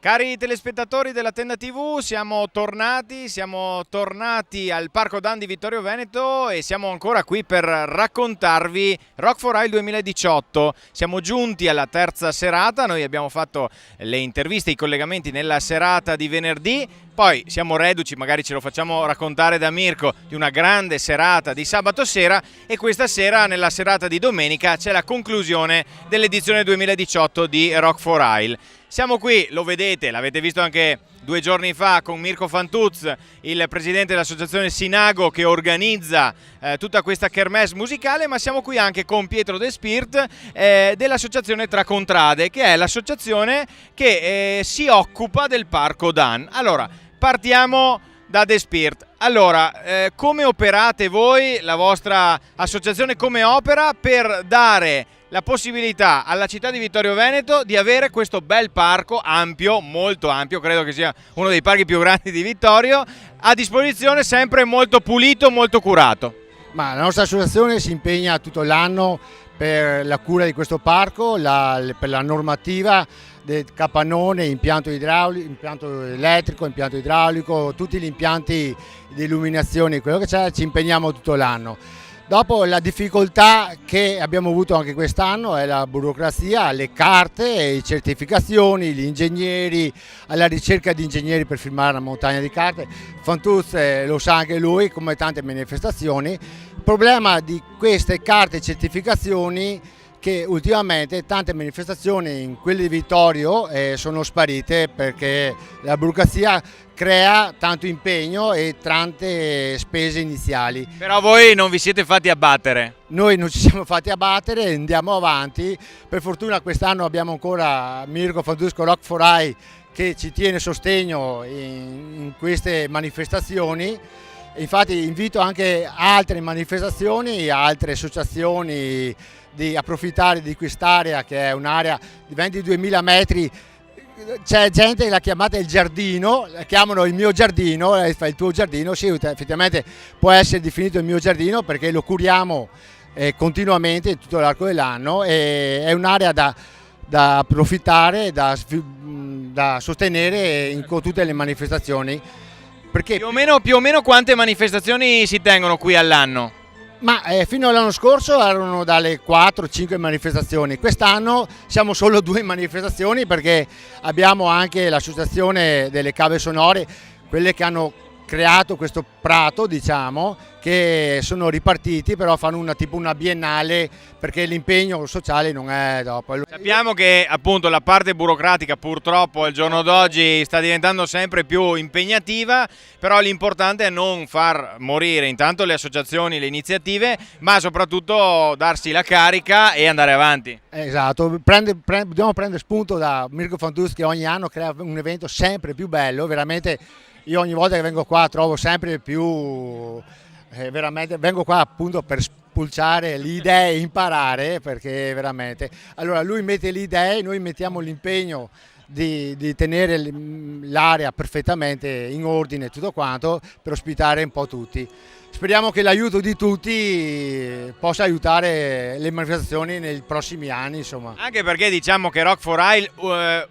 Cari telespettatori della Tenda TV, siamo tornati al Parco Dan di Vittorio Veneto e siamo ancora qui per raccontarvi Rock for Rail 2018. Siamo giunti alla terza serata, noi abbiamo fatto le interviste, i collegamenti nella serata di venerdì, poi siamo reduci, magari ce lo facciamo raccontare da Mirko, di una grande serata di sabato sera e questa sera, nella serata di domenica, c'è la conclusione dell'edizione 2018 di Rock for Rail. Siamo qui, lo vedete, l'avete visto anche 2 giorni fa con Mirko Fantuz, il presidente dell'associazione Sinago che organizza tutta questa kermesse musicale, ma siamo qui anche con Pietro De Spirt dell'associazione Tracontrade, che è l'associazione che si occupa del Parco Dan. Allora, partiamo da De Spirt. Allora, come operate voi, la vostra associazione come opera per dare la possibilità alla città di Vittorio Veneto di avere questo bel parco ampio, molto ampio, credo che sia uno dei parchi più grandi di Vittorio, a disposizione, sempre molto pulito, molto curato? Ma la nostra associazione si impegna tutto l'anno per la cura di questo parco, per la normativa del capannone, impianto idraulico, impianto elettrico, impianto idraulico, tutti gli impianti di illuminazione, quello che c'è, ci impegniamo tutto l'anno. Dopo la difficoltà che abbiamo avuto anche quest'anno è la burocrazia, le carte, le certificazioni, gli ingegneri, alla ricerca di ingegneri per firmare una montagna di carte. Fantuz lo sa anche lui, come tante manifestazioni. Il problema di queste carte e certificazioni che ultimamente tante manifestazioni in quelle di Vittorio sono sparite perché la burocrazia crea tanto impegno e tante spese iniziali. Però voi non vi siete fatti abbattere? Noi non ci siamo fatti abbattere, andiamo avanti. Per fortuna quest'anno abbiamo ancora Mirko Fantuzco Rock for Rail che ci tiene sostegno in queste manifestazioni. Infatti invito anche altre manifestazioni, altre associazioni di approfittare di quest'area che è un'area di 22.000 metri. C'è gente che l'ha chiamata il giardino, la chiamano il mio giardino, fa il tuo giardino, sì, effettivamente può essere definito il mio giardino perché lo curiamo continuamente tutto l'arco dell'anno e è un'area da approfittare, da sostenere con tutte le manifestazioni. Perché più o meno quante manifestazioni si tengono qui all'anno? Ma fino all'anno scorso erano dalle 4-5 manifestazioni, quest'anno siamo solo 2 manifestazioni perché abbiamo anche l'associazione delle cave sonore, quelle che hanno creato questo prato, diciamo, che sono ripartiti, però fanno tipo una biennale perché l'impegno sociale non è dopo. Sappiamo che appunto la parte burocratica purtroppo al giorno d'oggi sta diventando sempre più impegnativa, però l'importante è non far morire intanto le associazioni, le iniziative, ma soprattutto darsi la carica e andare avanti. Esatto, dobbiamo prendere spunto da Mirko Fantuz che ogni anno crea un evento sempre più bello, veramente. Io ogni volta che vengo qua trovo sempre più, veramente, vengo qua appunto per spulciare le idee e imparare perché veramente, allora lui mette le idee, noi mettiamo l'impegno di tenere l'area perfettamente in ordine tutto quanto per ospitare un po' tutti. Speriamo che l'aiuto di tutti possa aiutare le manifestazioni nei prossimi anni, insomma. Anche perché diciamo che Rock for Rail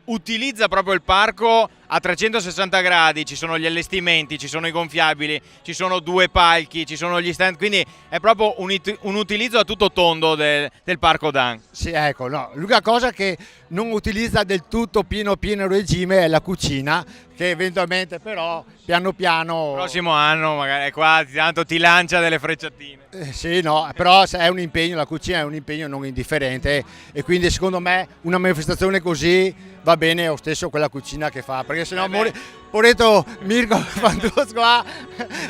utilizza proprio il parco a 360 gradi, ci sono gli allestimenti, ci sono i gonfiabili, ci sono 2 palchi, ci sono gli stand, quindi è proprio un utilizzo a tutto tondo del Parco Dan. Sì, ecco, no. L'unica cosa che non utilizza del tutto pieno regime è la cucina, che eventualmente però piano piano... Il prossimo anno magari è qua, tanto ti lancia delle frecciatine. Sì, no, però è un impegno, la cucina è un impegno non indifferente e quindi secondo me una manifestazione così va bene lo stesso quella cucina che fa, perché sennò poretto Mirko Fantuz qua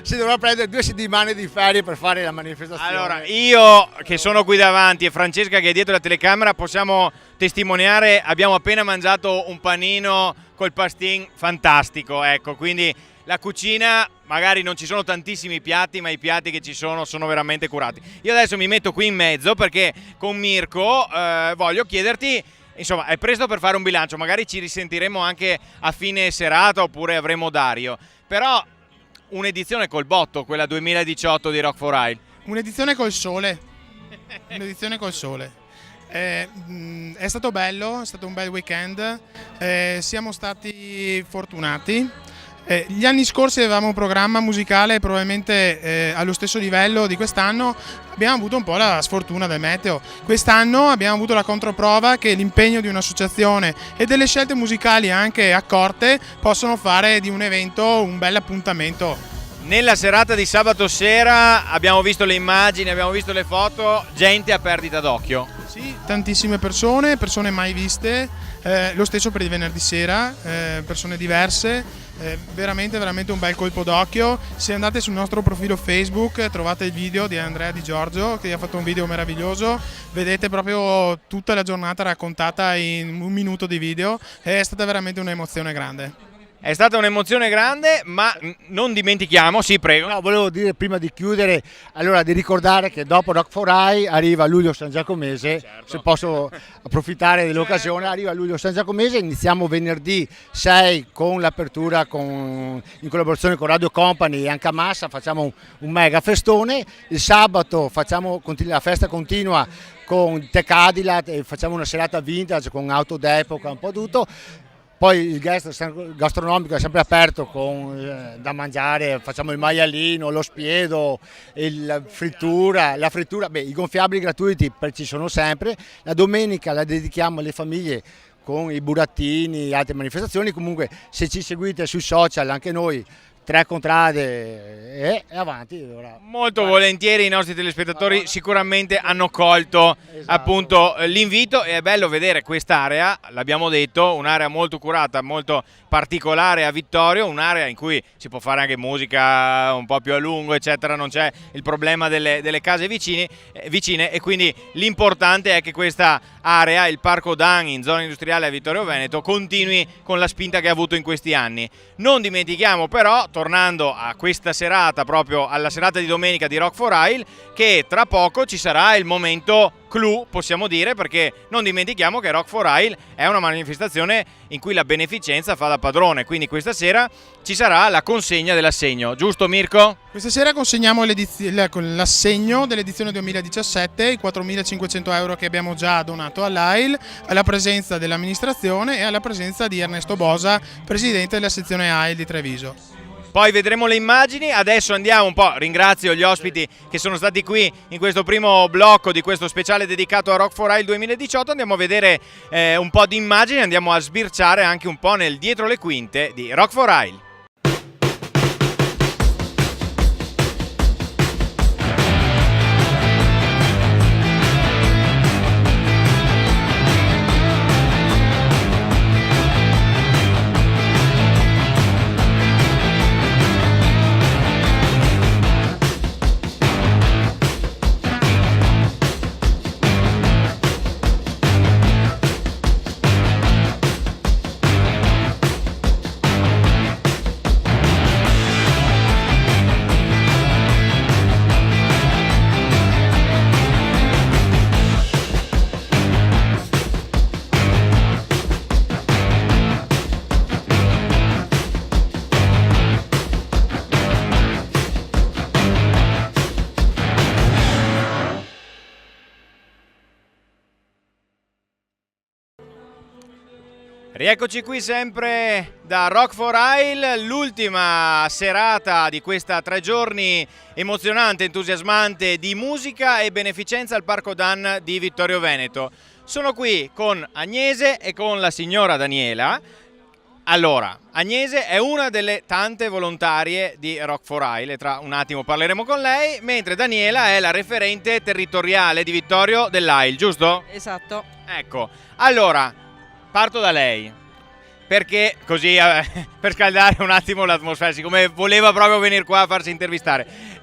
si dovrà prendere 2 settimane di ferie per fare la manifestazione. Allora, io che sono qui davanti e Francesca che è dietro la telecamera possiamo testimoniare, abbiamo appena mangiato un panino col pastin fantastico, ecco, quindi la cucina, magari non ci sono tantissimi piatti, ma i piatti che ci sono veramente curati. Io adesso mi metto qui in mezzo perché con Mirko voglio chiederti, insomma, è presto per fare un bilancio, magari ci risentiremo anche a fine serata oppure avremo Dario, però un'edizione col botto, quella 2018 di Rock for Rail. Un'edizione col sole, un'edizione col sole. È stato bello, è stato un bel weekend, siamo stati fortunati. Gli anni scorsi avevamo un programma musicale probabilmente allo stesso livello di quest'anno, abbiamo avuto un po' la sfortuna del meteo. Quest'anno abbiamo avuto la controprova che l'impegno di un'associazione e delle scelte musicali anche accorte possono fare di un evento un bel appuntamento. Nella serata di sabato sera abbiamo visto le immagini, abbiamo visto le foto, gente a perdita d'occhio. Sì, tantissime persone mai viste, lo stesso per il venerdì sera, persone diverse, veramente un bel colpo d'occhio. Se andate sul nostro profilo Facebook trovate il video di Andrea Di Giorgio che ha fatto un video meraviglioso, vedete proprio tutta la giornata raccontata in un minuto di video, è stata veramente un'emozione grande. È stata un'emozione grande, ma non dimentichiamo, sì prego. No, volevo dire prima di chiudere, allora di ricordare che dopo Rock for Rai arriva Luglio San Giacomese, certo. Se posso approfittare dell'occasione, arriva Luglio San Giacomese, iniziamo venerdì 6 con l'apertura in collaborazione con Radio Company e anche a Massa, facciamo un mega festone, il sabato la festa continua con Tech Cadillac e facciamo una serata vintage con auto d'epoca, un po' tutto. Poi il gastronomico è sempre aperto da mangiare, facciamo il maialino, lo spiedo, la frittura, i gonfiabili gratuiti ci sono sempre. La domenica la dedichiamo alle famiglie con i burattini e altre manifestazioni. Comunque se ci seguite sui social anche noi, 3 contrade e avanti. Molto volentieri i nostri telespettatori sicuramente hanno colto appunto l'invito, e è bello vedere quest'area, l'abbiamo detto, un'area molto curata, molto particolare a Vittorio, un'area in cui si può fare anche musica un po' più a lungo eccetera, non c'è il problema delle case vicine, e quindi l'importante è che questa area, il Parco Dan in zona industriale a Vittorio Veneto, continui con la spinta che ha avuto in questi anni. Non dimentichiamo però, tornando a questa serata, proprio alla serata di domenica di Rock for Rai, che tra poco ci sarà il momento clou, possiamo dire, perché non dimentichiamo che Rock for Rai è una manifestazione in cui la beneficenza fa da padrone, quindi questa sera ci sarà la consegna dell'assegno, giusto Mirko? Questa sera consegniamo l'assegno dell'edizione 2017, i 4.500 euro che abbiamo già donato all'AIL, alla presenza dell'amministrazione e alla presenza di Ernesto Bosa, presidente della sezione AIL di Treviso. Poi vedremo le immagini, adesso andiamo un po', ringrazio gli ospiti che sono stati qui in questo primo blocco di questo speciale dedicato a Rock for Rai 2018, andiamo a vedere un po' di immagini, andiamo a sbirciare anche un po' nel dietro le quinte di Rock for Rai. Rieccoci qui sempre da Rock for Rai, l'ultima serata di questa 3 giorni emozionante, entusiasmante di musica e beneficenza al Parco Dan di Vittorio Veneto. Sono qui con Agnese e con la signora Daniela. Allora, Agnese è una delle tante volontarie di Rock for Rai, e tra un attimo parleremo con lei, mentre Daniela è la referente territoriale di Vittorio dell'AIL, giusto? Esatto. Ecco, allora parto da lei, perché così per scaldare un attimo l'atmosfera, siccome voleva proprio venire qua a farsi intervistare.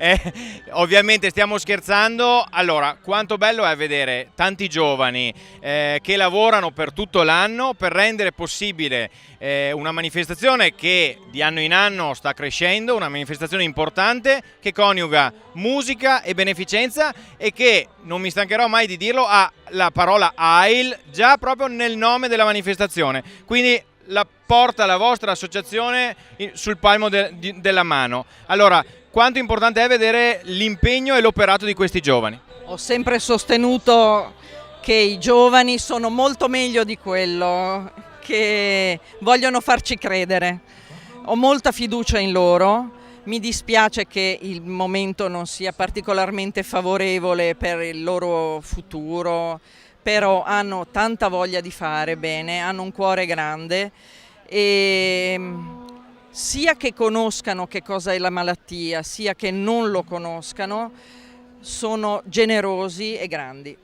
Ovviamente stiamo scherzando. Allora, quanto bello è vedere tanti giovani che lavorano per tutto l'anno per rendere possibile una manifestazione che di anno in anno sta crescendo, una manifestazione importante che coniuga musica e beneficenza e che, non mi stancherò mai di dirlo, ha la parola AIL già proprio nel nome della manifestazione. Quindi la porta la vostra associazione sul palmo della mano. Allora, quanto importante è vedere l'impegno e l'operato di questi giovani? Ho sempre sostenuto che i giovani sono molto meglio di quello, che vogliono farci credere. Ho molta fiducia in loro, mi dispiace che il momento non sia particolarmente favorevole per il loro futuro, però hanno tanta voglia di fare bene, hanno un cuore grande e sia che conoscano che cosa è la malattia, sia che non lo conoscano, sono generosi e grandi.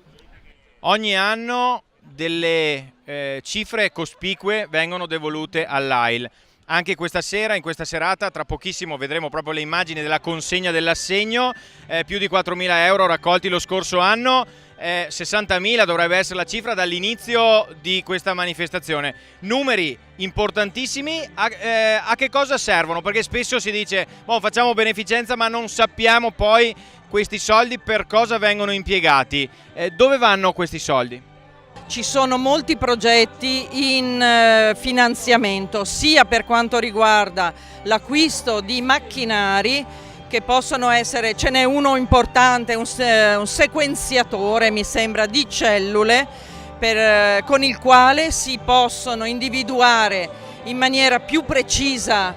Ogni anno delle cifre cospicue vengono devolute all'AIL. Anche questa sera, in questa serata, tra pochissimo vedremo proprio le immagini della consegna dell'assegno, più di 4.000 euro raccolti lo scorso anno, 60.000 dovrebbe essere la cifra dall'inizio di questa manifestazione. Numeri importantissimi, a che cosa servono? Perché spesso si dice, facciamo beneficenza ma non sappiamo poi questi soldi per cosa vengono impiegati. Dove vanno questi soldi? Ci sono molti progetti in finanziamento, sia per quanto riguarda l'acquisto di macchinari, che possono essere, ce n'è uno importante, un sequenziatore mi sembra di cellule, con il quale si possono individuare in maniera più precisa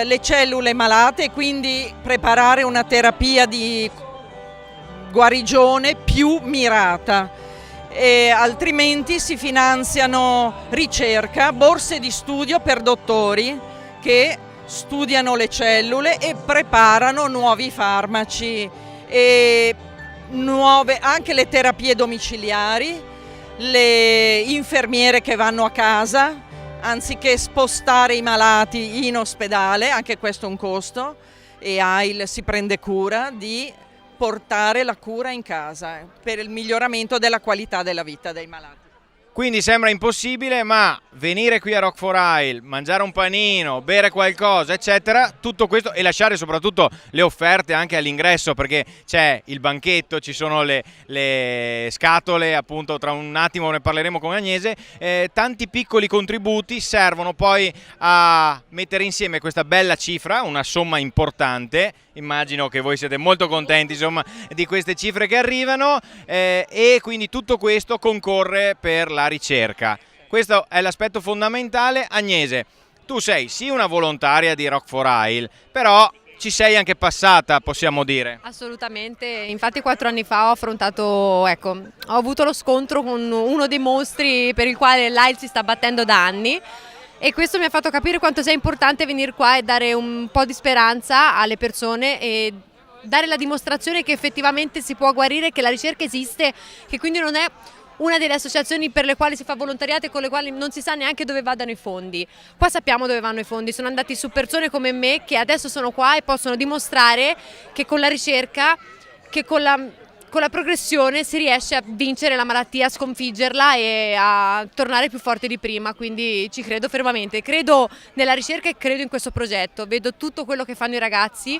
le cellule malate e quindi preparare una terapia di guarigione più mirata. E altrimenti si finanziano ricerca, borse di studio per dottori che studiano le cellule e preparano nuovi farmaci e anche le terapie domiciliari, le infermiere che vanno a casa anziché spostare i malati in ospedale, anche questo è un costo, e AIL si prende cura di portare la cura in casa per il miglioramento della qualità della vita dei malati. Quindi sembra impossibile, ma venire qui a Rock for AIL, mangiare un panino, bere qualcosa, eccetera, tutto questo, e lasciare soprattutto le offerte anche all'ingresso, perché c'è il banchetto, ci sono le scatole, appunto tra un attimo ne parleremo con Agnese, tanti piccoli contributi servono poi a mettere insieme questa bella cifra, una somma importante. Immagino che voi siete molto contenti, insomma, di queste cifre che arrivano, e quindi tutto questo concorre per la ricerca. Questo è l'aspetto fondamentale. Agnese, tu sei sì una volontaria di Rock for AIL, però ci sei anche passata, possiamo dire. Assolutamente, infatti 4 anni fa ho avuto lo scontro con uno dei mostri per il quale l'AIL si sta battendo da anni. E questo mi ha fatto capire quanto sia importante venire qua e dare un po' di speranza alle persone e dare la dimostrazione che effettivamente si può guarire, che la ricerca esiste, che quindi non è una delle associazioni per le quali si fa volontariato e con le quali non si sa neanche dove vadano i fondi. Qua sappiamo dove vanno i fondi, sono andati su persone come me che adesso sono qua e possono dimostrare che con la ricerca, che con la progressione si riesce a vincere la malattia, a sconfiggerla e a tornare più forti di prima, quindi ci credo fermamente, credo nella ricerca e credo in questo progetto, vedo tutto quello che fanno i ragazzi,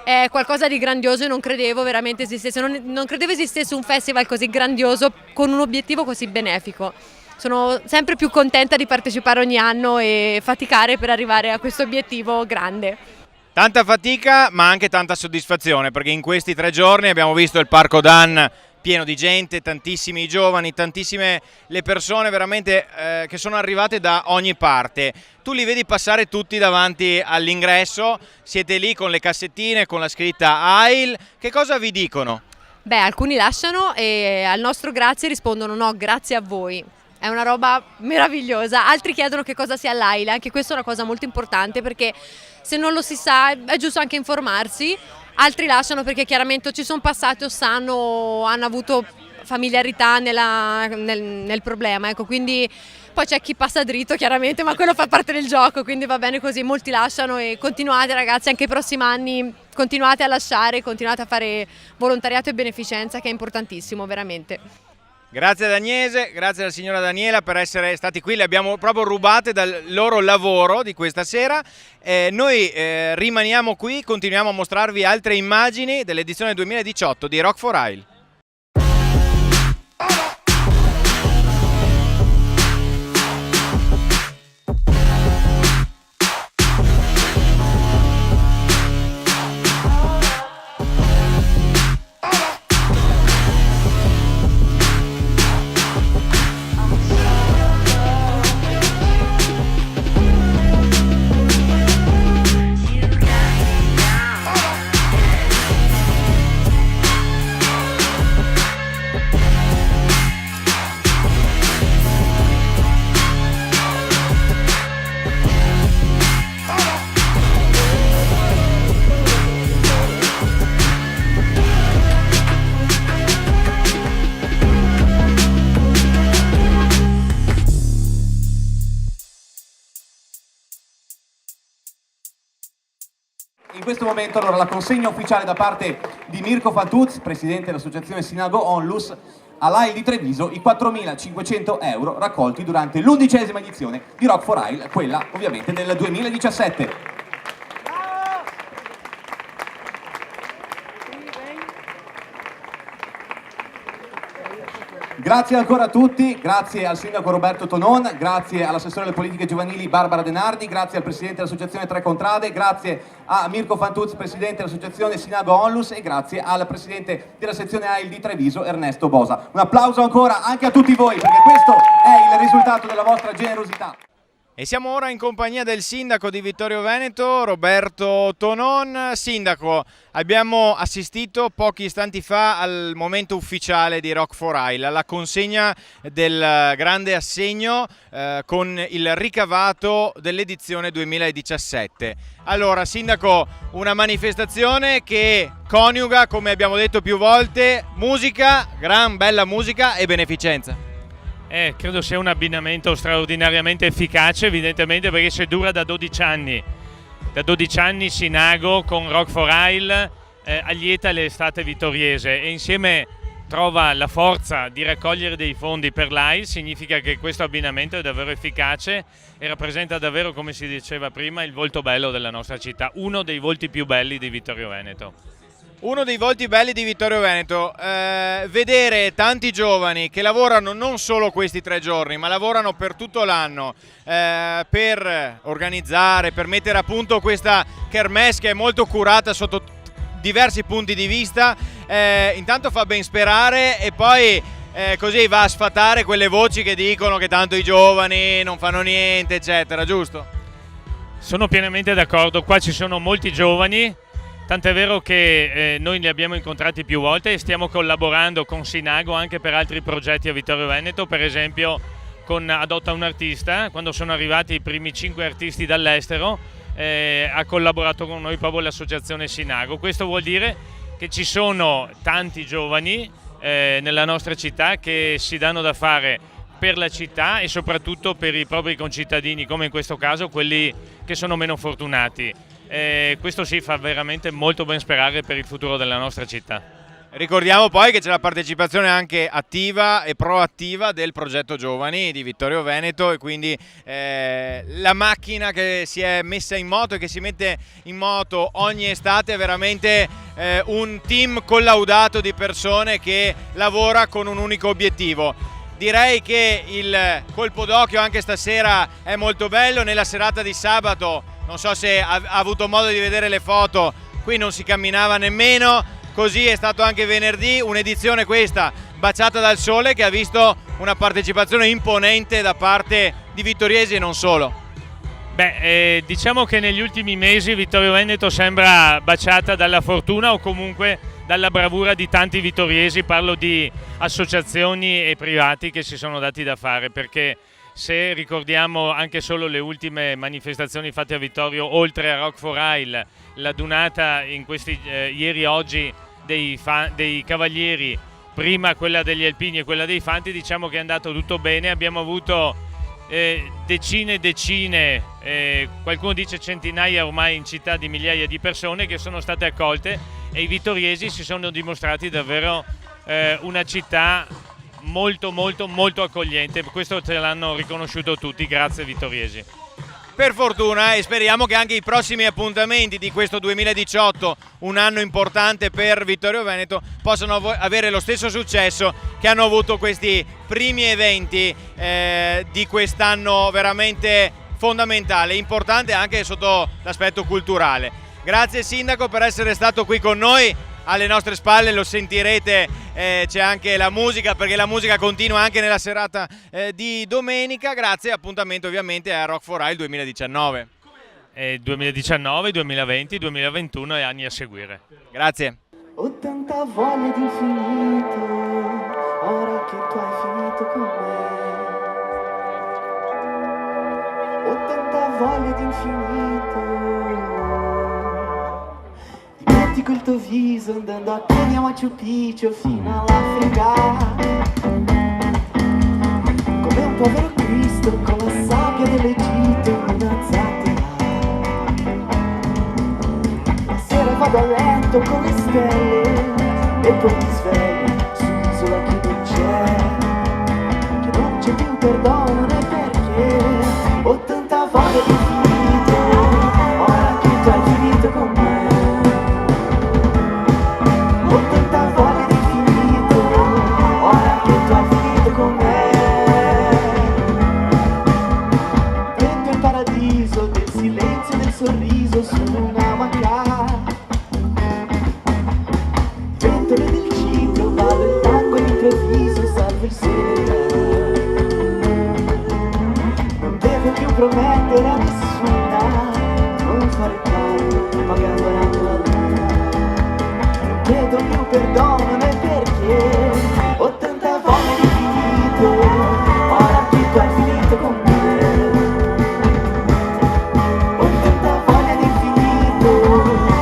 è qualcosa di grandioso e non credevo veramente esistesse, non credevo esistesse un festival così grandioso con un obiettivo così benefico. Sono sempre più contenta di partecipare ogni anno e faticare per arrivare a questo obiettivo grande. Tanta fatica ma anche tanta soddisfazione, perché in questi 3 giorni abbiamo visto il Parco Dan pieno di gente, tantissimi giovani, tantissime le persone veramente che sono arrivate da ogni parte. Tu li vedi passare tutti davanti all'ingresso, siete lì con le cassettine, con la scritta AIL, che cosa vi dicono? Beh, alcuni lasciano e al nostro grazie rispondono no, grazie a voi. È una roba meravigliosa, altri chiedono che cosa sia l'AIL, anche questa è una cosa molto importante perché se non lo si sa è giusto anche informarsi, altri lasciano perché chiaramente ci sono passati o sanno, hanno avuto familiarità nel problema, ecco, quindi poi c'è chi passa dritto chiaramente, ma quello fa parte del gioco, quindi va bene così, molti lasciano e continuate ragazzi, anche i prossimi anni continuate a lasciare, continuate a fare volontariato e beneficenza che è importantissimo veramente. Grazie ad Agnese, grazie alla signora Daniela per essere stati qui, le abbiamo proprio rubate dal loro lavoro di questa sera. Noi rimaniamo qui, continuiamo a mostrarvi altre immagini dell'edizione 2018 di Rock for AIL. In questo momento allora la consegna ufficiale da parte di Mirko Fantuz, presidente dell'associazione Sinago Onlus, all'AIL di Treviso, i 4.500 euro raccolti durante l'11ª edizione di Rock for AIL, quella ovviamente del 2017. Grazie ancora a tutti, grazie al sindaco Roberto Tonon, grazie all'assessore alle politiche giovanili Barbara Denardi, grazie al presidente dell'associazione Tre Contrade, grazie a Mirko Fantuz, presidente dell'associazione Sinago Onlus, e grazie al presidente della sezione AIL di Treviso Ernesto Bosa. Un applauso ancora anche a tutti voi, perché questo è il risultato della vostra generosità. E siamo ora in compagnia del sindaco di Vittorio Veneto, Roberto Tonon. Sindaco, abbiamo assistito pochi istanti fa al momento ufficiale di Rock for AIL, alla consegna del grande assegno con il ricavato dell'edizione 2017. Allora, sindaco, una manifestazione che coniuga, come abbiamo detto più volte, musica, gran bella musica e beneficenza. Credo sia un abbinamento straordinariamente efficace, evidentemente, perché se dura da 12 anni. Da 12 anni Sinago con Rock for AIL allieta l'estate vittoriese e insieme trova la forza di raccogliere dei fondi per l'AIL. Significa che questo abbinamento è davvero efficace e rappresenta davvero, come si diceva prima, il volto bello della nostra città, uno dei volti più belli di Vittorio Veneto. Uno dei volti belli di Vittorio Veneto, vedere tanti giovani che lavorano non solo questi 3 giorni, ma lavorano per tutto l'anno per organizzare, per mettere a punto questa kermesse che è molto curata sotto diversi punti di vista, intanto fa ben sperare, e poi così va a sfatare quelle voci che dicono che tanto i giovani non fanno niente, eccetera, giusto? Sono pienamente d'accordo, qua ci sono molti giovani. Tant'è vero che noi li abbiamo incontrati più volte e stiamo collaborando con Sinago anche per altri progetti a Vittorio Veneto, per esempio con Adotta un artista. Quando sono arrivati i primi 5 artisti dall'estero ha collaborato con noi proprio l'associazione Sinago. Questo vuol dire che ci sono tanti giovani nella nostra città che si danno da fare per la città e soprattutto per i propri concittadini, come in questo caso quelli che sono meno fortunati. Questo si fa veramente molto ben sperare per il futuro della nostra città. Ricordiamo poi che c'è la partecipazione anche attiva e proattiva del progetto Giovani di Vittorio Veneto, e quindi la macchina che si è messa in moto e che si mette in moto ogni estate è veramente un team collaudato di persone che lavora con un unico obiettivo. Direi che il colpo d'occhio anche stasera è molto bello. Nella serata di sabato, non so se ha avuto modo di vedere le foto, qui non si camminava nemmeno, così è stato anche venerdì, un'edizione questa baciata dal sole che ha visto una partecipazione imponente da parte di vittoriesi e non solo. Diciamo che negli ultimi mesi Vittorio Veneto sembra baciata dalla fortuna o comunque dalla bravura di tanti vittoriesi. Parlo di associazioni e privati che si sono dati da fare, perché se ricordiamo anche solo le ultime manifestazioni fatte a Vittorio, oltre a Rock for AIL, la donata in questi ieri e oggi dei cavalieri, prima quella degli alpini e quella dei fanti, diciamo che è andato tutto bene. Abbiamo avuto decine, qualcuno dice centinaia ormai in città di migliaia di persone che sono state accolte, e i vittoriesi si sono dimostrati davvero una città molto accogliente. Questo ce l'hanno riconosciuto tutti, grazie vittoriesi. Per fortuna, e speriamo che anche i prossimi appuntamenti di questo 2018, un anno importante per Vittorio Veneto, possano avere lo stesso successo che hanno avuto questi primi eventi di quest'anno veramente fondamentale, importante anche sotto l'aspetto culturale. Grazie Sindaco per essere stato qui con noi. Alle nostre spalle, lo sentirete, c'è anche la musica, perché la musica continua anche nella serata di domenica. Grazie, appuntamento ovviamente a Rock for AIL 2019. 2019, 2020, 2021 e anni a seguire. Grazie. Ho tanta voglia di infinito, ora che tu hai finito con me. Ho tanta voglia di infinito. Dimentico il tuo viso andando a piedi a Machu Picchu fino all'Africa, come un povero Cristo con la sabbia dell'Egitto in una zattera. vado a letto con le stelle e poi mi sveglio sull'isola che non c'è più perdono né perché. Ho tanta voglia di finito, ora che tu hai finito con me. Ho tanta voglia di finito, ora che tu hai finito con me. Prendo il paradiso del silenzio e del sorriso su una macca. Ventole del citro, vado in tango all'improvviso, salvo il sole. Non devo più promettere a nessuna, non fare tanto, pagando la luna. Non chiedo più perdono né perché. Ho tanta voglia di finito, ora che tu hai finito con me. Ho tanta voglia di finito,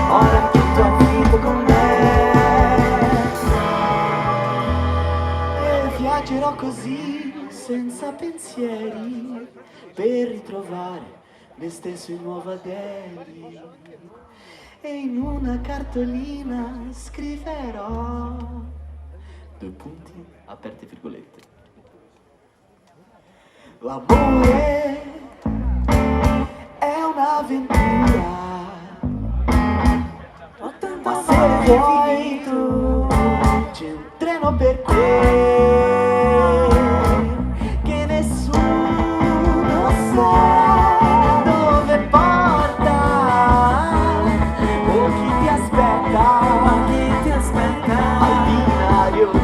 ora che tu hai finito con me. E viaggerò così, senza pensieri, per ritrovare me stesso in Nuova Delhi. E in una cartolina scriverò due punti, aperte virgolette. L'amore è un'avventura, ma se vuoi tu c'è un treno per te che nessuno sa dove porta o chi ti aspetta al binario 3.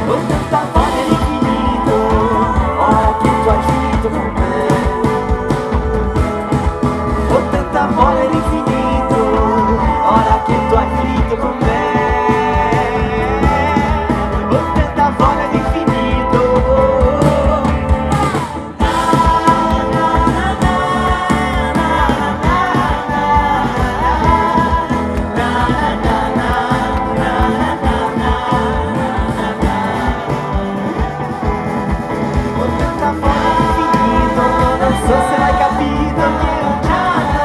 Ho tanta voglia di finito, ora che tu hai finito con me. Ho tanta voglia di finito, ora che tu hai finito con me. Ho tanta voglia di finito. Ho tanta voglia di finito, non so se l'hai capito che un giorno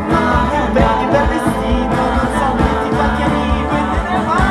non ho più belli per vestito, non so metti quanti amici e te ne vai.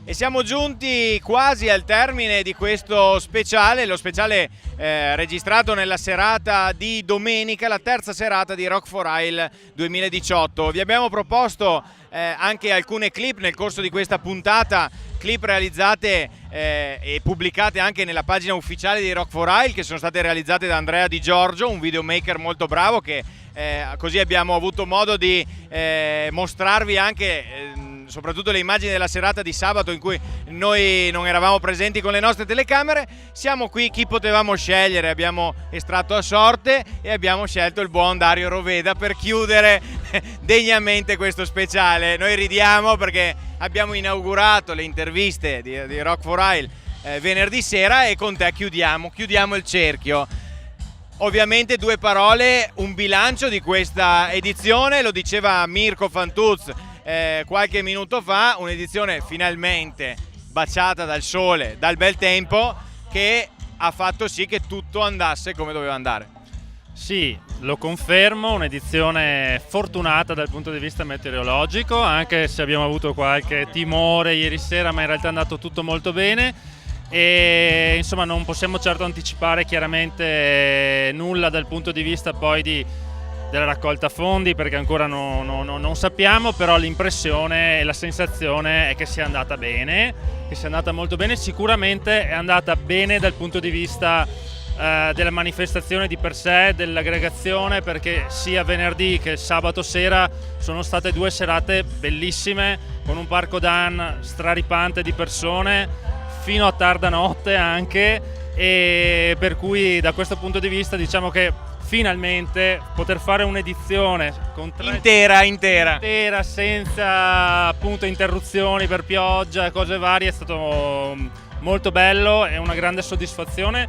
E siamo giunti quasi al termine di questo speciale, lo speciale registrato nella serata di domenica, la terza serata di Rock for Isle 2018. Vi abbiamo proposto anche alcune clip nel corso di questa puntata, clip realizzate e pubblicate anche nella pagina ufficiale di Rock for Isle, che sono state realizzate da Andrea Di Giorgio, un videomaker molto bravo, che così abbiamo avuto modo di mostrarvi anche soprattutto le immagini della serata di sabato in cui noi non eravamo presenti con le nostre telecamere. Siamo qui, chi potevamo scegliere? Abbiamo estratto a sorte e abbiamo scelto il buon Dario Roveda per chiudere degnamente questo speciale. Noi ridiamo perché abbiamo inaugurato le interviste di Rock for Isle venerdì sera e con te chiudiamo il cerchio. Ovviamente due parole, un bilancio di questa edizione, lo diceva Mirko Fantuz qualche minuto fa, un'edizione finalmente baciata dal sole, dal bel tempo, che ha fatto sì che tutto andasse come doveva andare. Sì, lo confermo, un'edizione fortunata dal punto di vista meteorologico, anche se abbiamo avuto qualche timore ieri sera, ma in realtà è andato tutto molto bene. E insomma non possiamo certo anticipare chiaramente nulla dal punto di vista poi della raccolta fondi, perché ancora non sappiamo, però l'impressione e la sensazione è che sia andata bene, che sia andata molto bene. Sicuramente è andata bene dal punto di vista della manifestazione di per sé, dell'aggregazione, perché sia venerdì che sabato sera sono state due serate bellissime, con un parco Dan straripante di persone fino a tarda notte anche, e per cui da questo punto di vista diciamo che finalmente poter fare un'edizione con intera senza appunto interruzioni per pioggia e cose varie è stato molto bello, è una grande soddisfazione.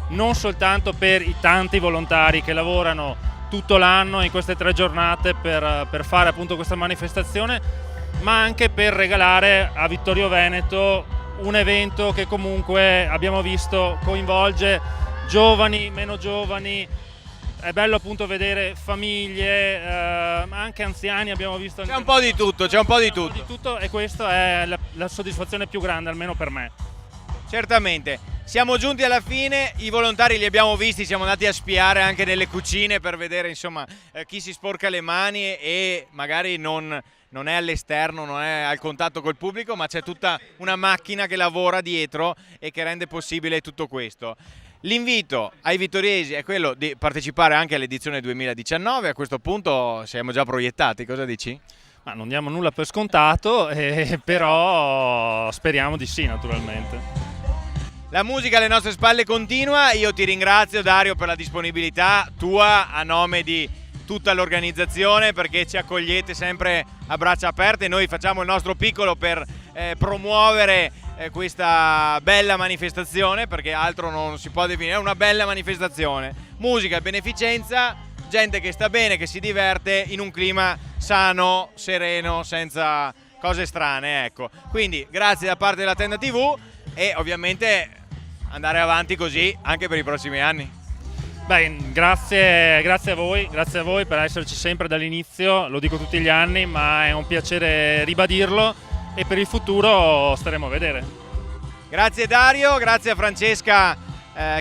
non soltanto per i tanti volontari che lavorano tutto l'anno in queste 3 giornate per fare appunto questa manifestazione, ma anche per regalare a Vittorio Veneto un evento che comunque abbiamo visto coinvolge giovani, meno giovani. È bello appunto vedere famiglie, ma anche anziani abbiamo visto. C'è un po' di tutto, c'è un po' di tutto. Di tutto, e questa è la soddisfazione più grande, almeno per me. Certamente. Siamo giunti alla fine, i volontari li abbiamo visti, siamo andati a spiare anche nelle cucine per vedere insomma chi si sporca le mani e magari non è all'esterno, non è al contatto col pubblico, ma c'è tutta una macchina che lavora dietro e che rende possibile tutto questo. L'invito ai vittoriesi è quello di partecipare anche all'edizione 2019, a questo punto siamo già proiettati, cosa dici? Ma non diamo nulla per scontato, però speriamo di sì naturalmente. La musica alle nostre spalle continua, io ti ringrazio Dario per la disponibilità tua a nome di tutta l'organizzazione, perché ci accogliete sempre a braccia aperte. Noi facciamo il nostro piccolo per promuovere questa bella manifestazione, perché altro non si può definire, è una bella manifestazione. Musica e beneficenza, gente che sta bene, che si diverte in un clima sano, sereno, senza cose strane, ecco. Quindi grazie da parte della Tenda TV e ovviamente andare avanti così anche per i prossimi anni. Beh, grazie a voi per esserci sempre dall'inizio, lo dico tutti gli anni, ma è un piacere ribadirlo e per il futuro staremo a vedere. Grazie Dario, grazie a Francesca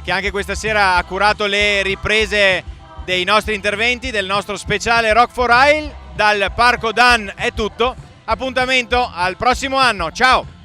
che anche questa sera ha curato le riprese dei nostri interventi, del nostro speciale Rock for Isle. Dal Parco Dan è tutto, appuntamento al prossimo anno, ciao!